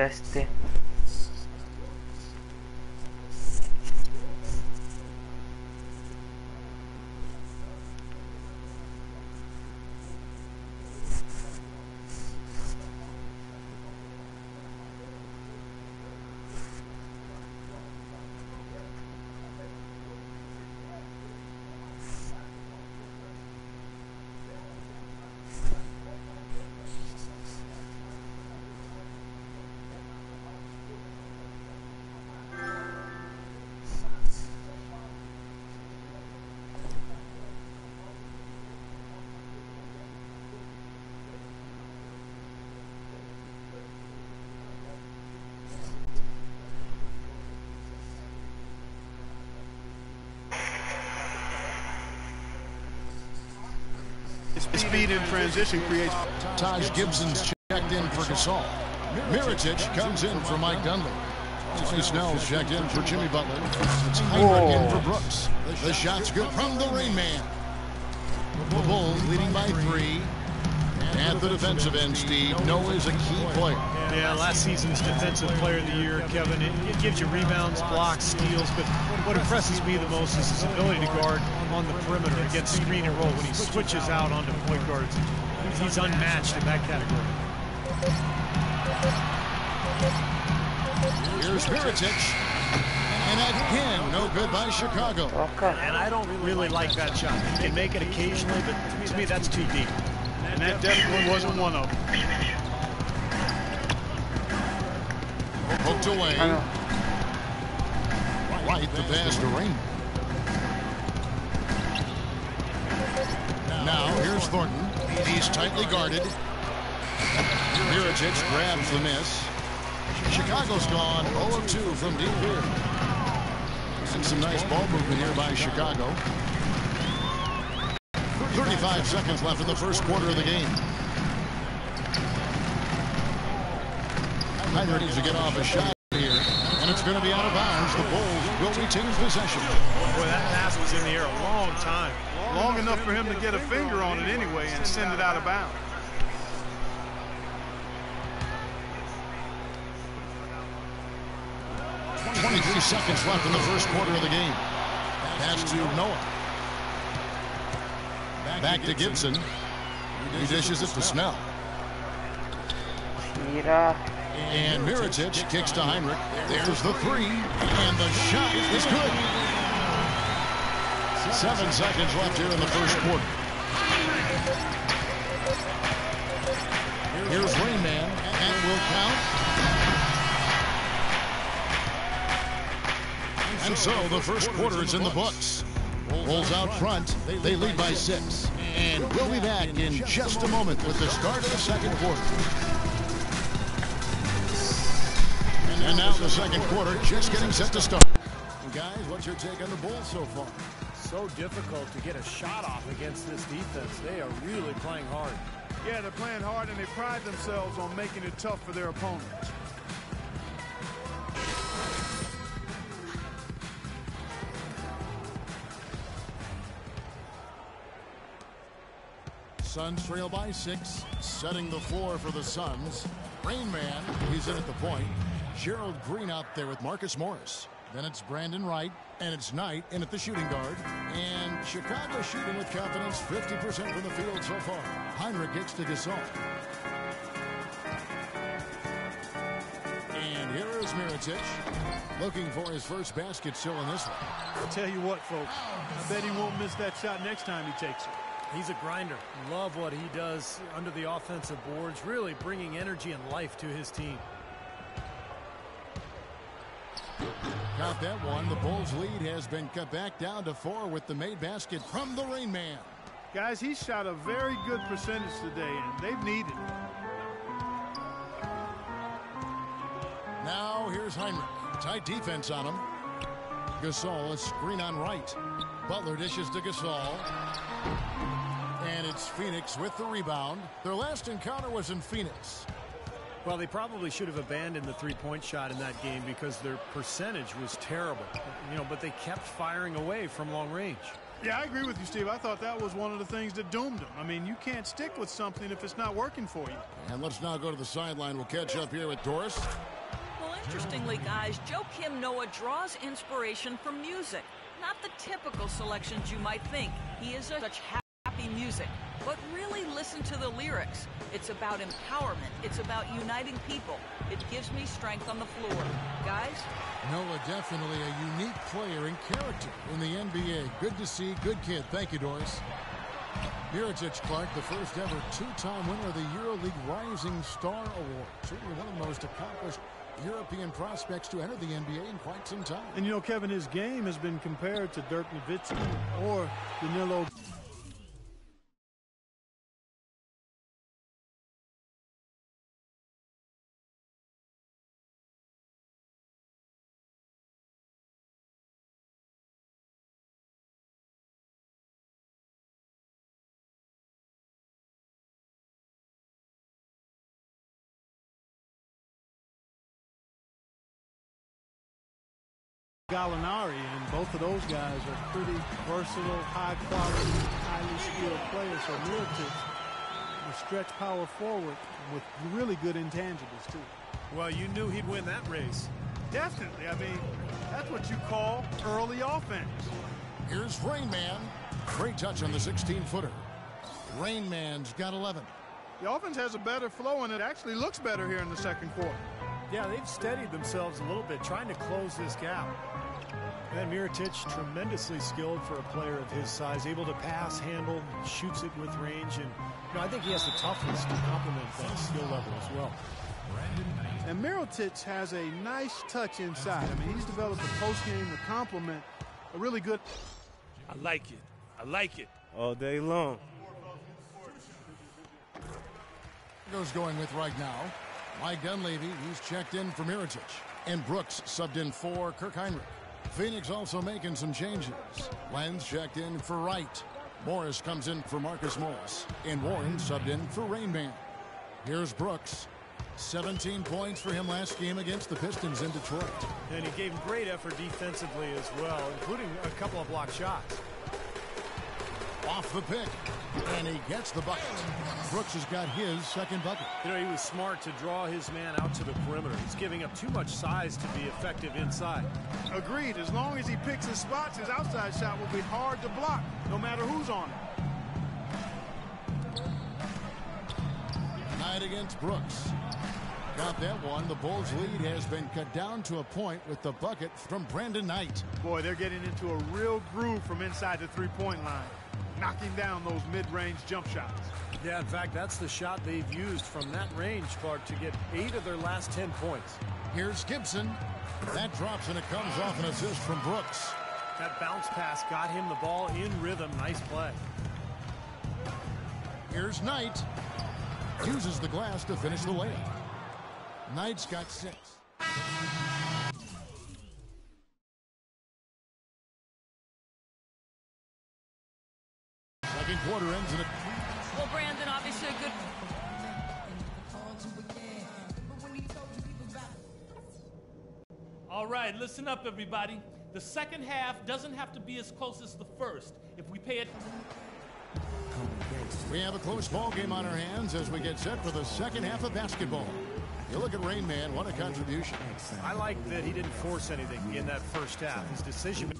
teste. Speed in transition creates. Taj Gibson's checked in for Gasol. Mirotic comes in for Mike Dunley. Tony Snell's checked in for Jimmy Butler. It's Heinrich in for Brooks. The shot's good from the Rain Man. The Bulls leading by 3. At the defensive end, Steve, Noah is a key player. Yeah, last season's defensive player of the year, Kevin. It gives you rebounds, blocks, steals, but what impresses me the most is his ability to guard on the perimeter against screen and roll when he switches out onto point guards. He's unmatched in that category. Here's Mirotic. And again, no good by Chicago. Okay. And I don't really like that shot. He can make it occasionally, but to me that's too deep. And that definitely wasn't one of them. Hooked away. Right, the pass to Rain. Now, here's Thornton. He's tightly guarded. Mirotic grabs the miss. Chicago's gone 0 of 2 from deep here. And some nice ball movement here by Chicago. 35 seconds left in the first quarter of the game. Heinrich needs to get off a shot here, and it's going to be out of bounds. The Bulls will retain possession. Boy, that pass was in the air a long time. Long enough for him to get a finger on it anyway and send it out of bounds. .23 seconds left in the first quarter of the game. Pass to Noah. Back to Gibson. He dishes it to Snell. And Mirotic kicks to Heinrich. There's the 3. And the shot is good. 7 seconds left here in the first quarter. Here's Rain Man. And it will count. And so the first quarter is in the books. Bulls out front. They lead by 6. And we'll be back in just a moment with the start of the second quarter. And now the second quarter just getting set to start. Guys, what's your take on the Bulls so far? So difficult to get a shot off against this defense. They are really playing hard. Yeah, they're playing hard, and they pride themselves on making it tough for their opponents. Suns trail by 6, setting the floor for the Suns. Rain Man, he's in at the point. Gerald Green out there with Marcus Morris. Then it's Brandon Wright, and it's Knight in at the shooting guard. And Chicago shooting with confidence, 50% from the field so far. Heinrich gets to Gasol. And here is Mirotic, looking for his first basket still in this one. I'll tell you what, folks, I bet he won't miss that shot next time he takes it. He's a grinder. Love what he does under the offensive boards, really bringing energy and life to his team. Count that one. The Bulls' lead has been cut back down to 4 with the made basket from the Rain Man. Guys, he shot a very good percentage today, and they've needed it. Now here's Heinrich. Tight defense on him. Gasol, a screen on Wright. Butler dishes to Gasol. And it's Phoenix with the rebound. Their last encounter was in Phoenix. Well, they probably should have abandoned the three-point shot in that game because their percentage was terrible. But they kept firing away from long range. Yeah, I agree with you, Steve. I thought that was one of the things that doomed him. I mean, you can't stick with something if it's not working for you. And let's now go to the sideline. We'll catch up here with Doris. Well, interestingly, guys, Joakim Noah draws inspiration from music. Not the typical selections you might think. He is such happy music. But really listen to the lyrics. It's about empowerment. It's about uniting people. It gives me strength on the floor. Guys? Noah, definitely a unique player and character in the NBA. Good to see. Good kid. Thank you, Doris. Mirotic Clark, the first ever two-time winner of the EuroLeague Rising Star Award. Certainly one of the most accomplished European prospects to enter the NBA in quite some time. And, you know, Kevin, his game has been compared to Dirk Nowitzki or Danilo. Gallinari, and both of those guys are pretty versatile, high-quality, highly skilled players. So Mirotic will stretch power forward with really good intangibles, too. Well, you knew he'd win that race. Definitely. I mean, that's what you call early offense. Here's Rain Man. Great touch on the 16-footer. Rain Man's got 11. The offense has a better flow, and it actually looks better here in the second quarter. Yeah, they've steadied themselves a little bit, trying to close this gap. And Mirotic, tremendously skilled for a player of his size, able to pass, handle, shoots it with range, and I think he has the toughness to complement that skill level as well. And Mirotic has a nice touch inside. I mean, he's developed a post game to complement a really good. I like it. I like it. All day long. Goes going with right now. Mike Dunleavy, he's checked in for Mirotic. And Brooks subbed in for Kirk Heinrich. Phoenix also making some changes. Lenz checked in for Wright. Morris comes in for Marcus Morris. And Warren subbed in for Rain Man. Here's Brooks. 17 points for him last game against the Pistons in Detroit. And he gave great effort defensively as well, including a couple of block shots. Off the pick. And he gets the bucket. Brooks has got his second bucket. You know, he was smart to draw his man out to the perimeter. He's giving up too much size to be effective inside. Agreed. As long as he picks his spots, his outside shot will be hard to block, no matter who's on it. Knight against Brooks. Got that one. The Bulls' lead has been cut down to a point with the bucket from Brandon Knight. Boy, they're getting into a real groove from inside the three-point line, knocking down those mid-range jump shots. Yeah, in fact, that's the shot they've used from that range, Clark, to get 8 of their last 10 points. Here's Gibson. That drops, and it comes off an assist from Brooks. That bounce pass got him the ball in rhythm. Nice play. Here's Knight. Uses the glass to finish the layup. Knight's got 6. Second quarter ends in a... Well, Brandon, obviously a good... All right, listen up, everybody. The second half doesn't have to be as close as the first. If we pay it... We have a close ball game on our hands as we get set for the second half of basketball. You look at Rain Man, what a contribution. I like that he didn't force anything in that first half. His decision...